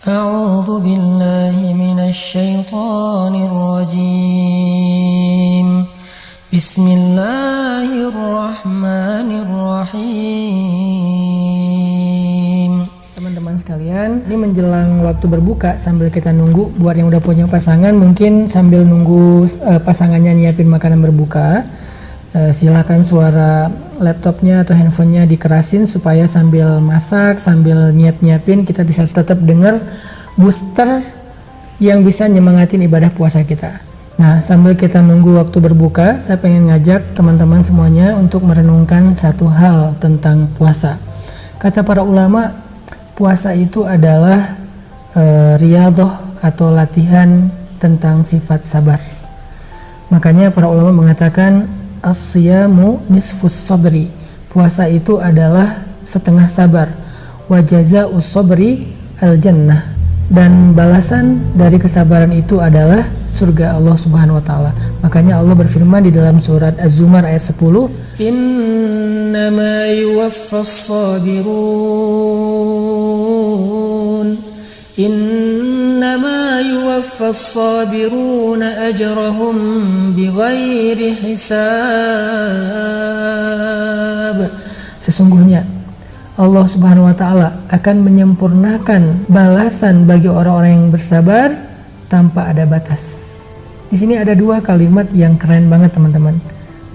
أعوذ بالله من الشيطان الرجيم بسم الله الرحمن الرحيم. Teman-teman sekalian, ini menjelang waktu berbuka, sambil kita nunggu, buat yang udah punya pasangan mungkin sambil nunggu pasangannya nyiapin makanan berbuka, silakan suara laptopnya atau handphonenya dikerasin supaya sambil masak, sambil nyiapin kita bisa tetap dengar booster yang bisa nyemangatin ibadah puasa kita. Nah, sambil kita nunggu waktu berbuka, saya pengen ngajak teman-teman semuanya untuk merenungkan satu hal tentang puasa. Kata para ulama, puasa itu adalah riyadhah atau latihan tentang sifat sabar. Makanya para ulama mengatakan as-siyamu nisfus sabri. Puasa itu adalah setengah sabar. Wa jazaa'us sabri al-jannah. Dan balasan dari kesabaran itu adalah surga Allah Subhanahu wa taala. Makanya Allah berfirman di dalam surat Az-Zumar ayat 10, "Innama yuwaffas sabirun Innama yuwaffas sabiruna ajrahum bighairi hisab." Sesungguhnya Allah Subhanahu wa taala akan menyempurnakan balasan bagi orang-orang yang bersabar tanpa ada batas. Di sini ada dua kalimat yang keren banget teman-teman.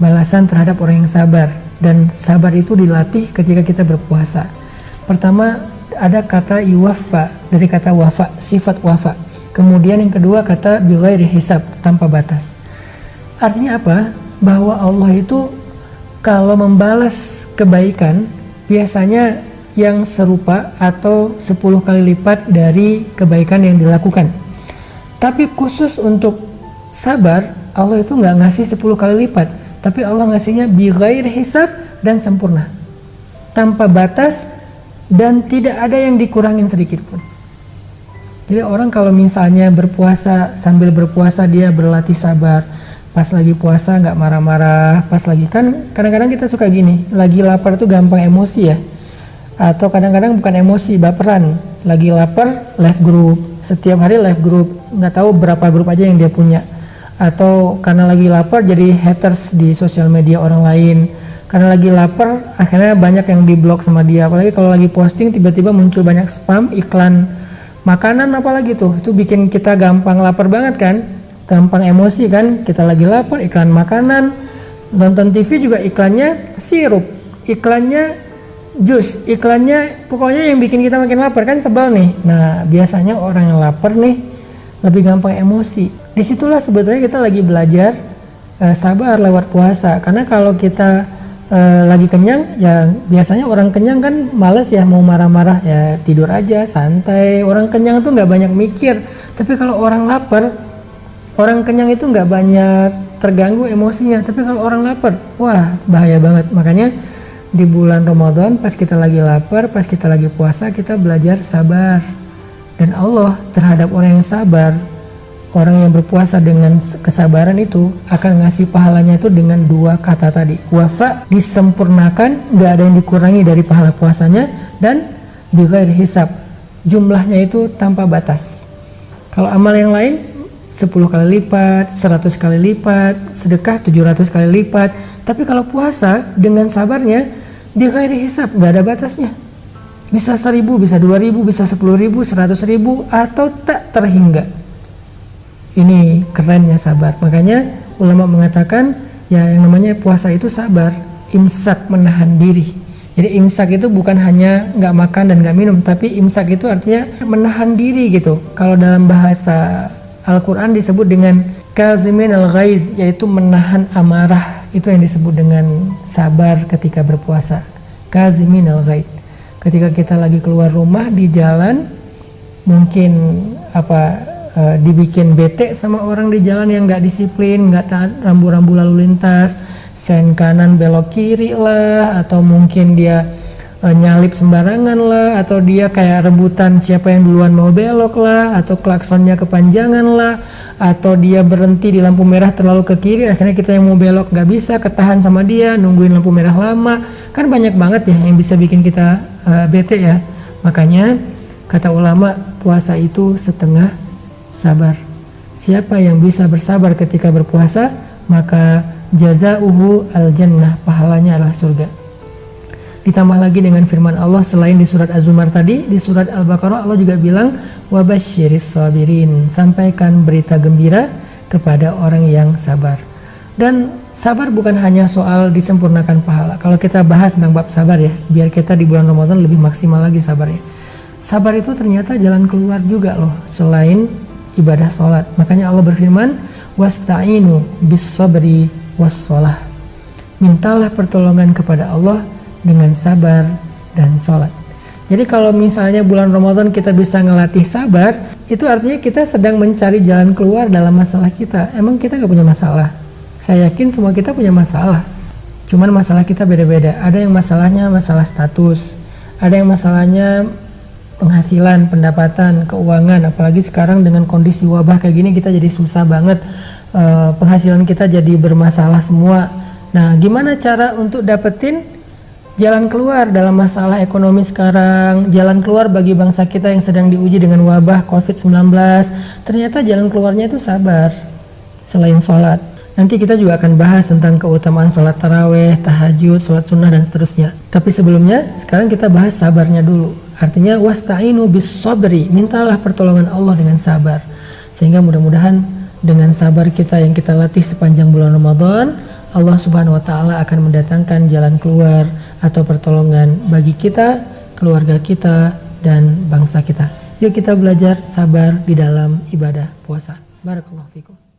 Balasan terhadap orang yang sabar, dan sabar itu dilatih ketika kita berpuasa. Pertama ada kata yuwaffa, dari kata wafa, sifat wafa. Kemudian yang kedua kata bighairi hisab, tanpa batas. Artinya apa? Bahwa Allah itu kalau membalas kebaikan biasanya yang serupa atau 10 kali lipat dari kebaikan yang dilakukan. Tapi khusus untuk sabar, Allah itu nggak ngasih 10 kali lipat, tapi Allah ngasihnya bighairi hisab dan sempurna, tanpa batas, dan tidak ada yang dikurangin sedikit pun. Jadi orang kalau misalnya berpuasa, sambil berpuasa dia berlatih sabar, pas lagi puasa nggak marah-marah, pas lagi, kan kadang-kadang kita suka gini, lagi lapar tuh gampang emosi ya, atau kadang-kadang bukan emosi, baperan. Lagi lapar live group, setiap hari live group, nggak tahu berapa grup aja yang dia punya, atau karena lagi lapar jadi haters di sosial media orang lain. Karena lagi lapar, akhirnya banyak yang diblok sama dia. Apalagi kalau lagi posting, tiba-tiba muncul banyak spam, iklan makanan apalagi tuh. Itu bikin kita gampang lapar banget kan? Gampang emosi kan? Kita lagi lapar, iklan makanan. Nonton TV juga iklannya sirup, iklannya jus, iklannya pokoknya yang bikin kita makin lapar kan, sebel nih. Nah, biasanya orang yang lapar nih lebih gampang emosi. Disitulah sebetulnya kita lagi belajar sabar lewat puasa. Karena kalau kita lagi kenyang, ya biasanya orang kenyang kan males ya mau marah-marah, ya tidur aja santai. Orang kenyang tuh nggak banyak mikir. Tapi kalau orang lapar, orang kenyang itu nggak banyak terganggu emosinya. Tapi kalau orang lapar, wah bahaya banget. Makanya di bulan Ramadan pas kita lagi lapar, pas kita lagi puasa, kita belajar sabar. Dan Allah terhadap orang yang sabar, orang yang berpuasa dengan kesabaran itu akan ngasih pahalanya itu dengan dua kata tadi. Wafa, disempurnakan, gak ada yang dikurangi dari pahala puasanya, dan bighairi hisab, jumlahnya itu tanpa batas. Kalau amal yang lain 10 kali lipat, 100 kali lipat, sedekah 700 kali lipat. Tapi kalau puasa dengan sabarnya bighairi hisab, gak ada batasnya. Bisa 1000, bisa 2000, bisa 10.000, 100.000, atau tak terhingga. Ini kerennya sabar. Makanya ulama mengatakan ya yang namanya puasa itu sabar, imsak, menahan diri. Jadi imsak itu bukan hanya nggak makan dan nggak minum, tapi imsak itu artinya menahan diri gitu. Kalau dalam bahasa Al-Quran disebut dengan kazimin al-ghaiz, yaitu menahan amarah. Itu yang disebut dengan sabar ketika berpuasa. Kazimin al-ghaiz. Ketika kita lagi keluar rumah di jalan, mungkin dibikin bete sama orang di jalan yang nggak disiplin, nggak taat rambu-rambu lalu lintas, sen kanan belok kiri lah, atau mungkin dia nyalip sembarangan lah, atau dia kayak rebutan siapa yang duluan mau belok lah, atau klaksonnya kepanjangan lah, atau dia berhenti di lampu merah terlalu ke kiri, akhirnya kita yang mau belok nggak bisa, ketahan sama dia, nungguin lampu merah lama. Kan banyak banget ya yang bisa bikin kita bete ya. Makanya kata ulama, puasa itu setengah sabar. Siapa yang bisa bersabar ketika berpuasa, maka jazauhu al-jannah, pahalanya adalah surga. Ditambah lagi dengan firman Allah selain di surat Az-Zumar tadi, di surat Al-Baqarah Allah juga bilang wabasyiris sabirin, sampaikan berita gembira kepada orang yang sabar. Dan sabar bukan hanya soal disempurnakan pahala. Kalau kita bahas tentang bab sabar ya, biar kita di bulan Ramadan lebih maksimal lagi sabarnya. Sabar itu ternyata jalan keluar juga loh, selain ibadah sholat. Makanya Allah berfirman, wasta'inu bis sabri was sholah. Mintalah pertolongan kepada Allah dengan sabar dan sholat. Jadi kalau misalnya bulan Ramadan kita bisa ngelatih sabar, itu artinya kita sedang mencari jalan keluar dalam masalah kita. Emang kita gak punya masalah? Saya yakin semua kita punya masalah. Cuman masalah kita beda-beda. Ada yang masalahnya masalah status, ada yang masalahnya penghasilan, pendapatan, keuangan. Apalagi sekarang dengan kondisi wabah kayak gini kita jadi susah banget. Penghasilan kita jadi bermasalah semua. Nah, gimana cara untuk dapetin jalan keluar dalam masalah ekonomi sekarang, jalan keluar bagi bangsa kita yang sedang diuji dengan wabah COVID-19? Ternyata jalan keluarnya itu sabar, selain sholat. Nanti kita juga akan bahas tentang keutamaan sholat taraweh, tahajud, sholat sunnah, dan seterusnya. Tapi sebelumnya, sekarang kita bahas sabarnya dulu. Artinya, wasta'inu bis sabri, mintalah pertolongan Allah dengan sabar. Sehingga mudah-mudahan dengan sabar kita yang kita latih sepanjang bulan Ramadan, Allah Subhanahu wa Ta'ala akan mendatangkan jalan keluar atau pertolongan bagi kita, keluarga kita, dan bangsa kita. Yuk kita belajar sabar di dalam ibadah puasa. Barakallahu fikum.